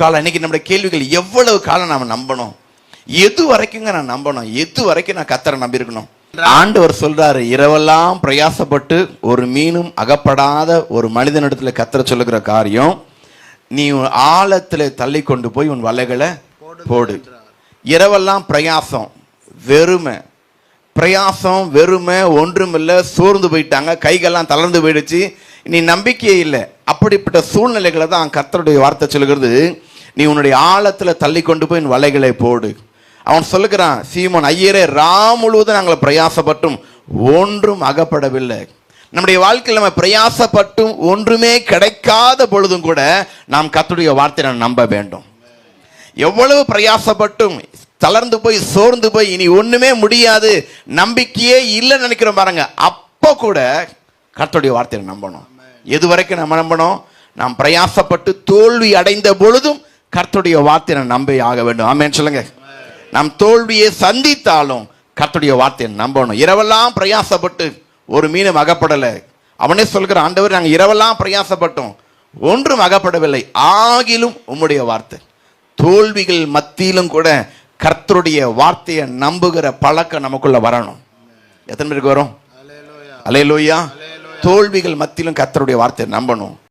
காலம், இன்னைக்கு நம்முடைய கேள்விகள், எவ்வளவு காலம் நாம நம்பணும்? எது வரைக்குங்க நான் நம்பணும்? எது வரைக்கும் நான் கர்த்தரை நம்பியிருக்கணும்? ஆண்டவர் சொல்றாரு, இரவெல்லாம் பிரயாசப்பட்டு ஒரு மீனும் அகப்படாத ஒரு மனிதனிடத்துல கர்த்தரை சொல்லுகிற காரியம், நீ ஆழத்துல தள்ளி கொண்டு போய் உன் வலைகளை போடு. இரவெல்லாம் பிரயாசம், வெறுமை, ஒன்றுமில்லை, சோர்ந்து போயிட்டாங்க, கைகள்லாம் தளர்ந்து போயிடுச்சு, நீ நம்பிக்கையே இல்லை. அப்படிப்பட்ட சூழ்நிலைகளை தான் கர்த்தருடைய வார்த்தை சொல்லுகிறது, நீ உன்னுடைய ஆழத்துல தள்ளி கொண்டு போய் உன் வலைகளை போடு. அவன் சொல்லுகிறான், சீமோன் ஐயரே, முழுவதும் நாங்கள் பிரயாசப்பட்டும் ஒன்றும் அகப்படவில்லை. நம்முடைய வாழ்க்கையில் நம்ம பிரயாசப்பட்டும் ஒன்றுமே கிடைக்காத பொழுதும் கூட நாம் கர்த்தருடைய வார்த்தையை நம்ப வேண்டும். எவ்வளவு பிரயாசப்பட்டும் தளர்ந்து போய் சோர்ந்து போய் இனி ஒண்ணுமே முடியாது, நம்பிக்கையே இல்லைன்னு நினைக்கிறோம் பாருங்க, அப்போ கூட கர்த்தருடைய வார்த்தையை நம்பணும். எது வரைக்கும் நம்ம நம்பணும்? நாம் பிரயாசப்பட்டு தோல்வி அடைந்த பொழுதும் கர்த்தருடைய வார்த்தையை நம்பி ஆக வேண்டும். ஆமென் சொல்லுங்க. நாம் தோல்வியை சந்தித்தாலும் கர்த்தருடைய வார்த்தையை நம்பணும். இரவெல்லாம் பிரயாசப்பட்டு ஒரு மீனும் அகப்படலை. அவனே சொல்கிற, ஆண்டவர், நாங்கள் இரவெல்லாம் பிரயாசப்பட்டோம் ஒன்றும் அகப்படவில்லை, ஆகிலும் உம்முடைய வார்த்தை. தோல்விகள் மத்தியிலும் கூட கர்த்தருடைய வார்த்தையை நம்புகிற பழக்கம் நமக்குள்ள வரணும். எத்தனை பேருக்கு வரும்? அல்லேலூயா. தோல்விகள் மத்தியிலும் கர்த்தருடைய வார்த்தையை நம்பணும்.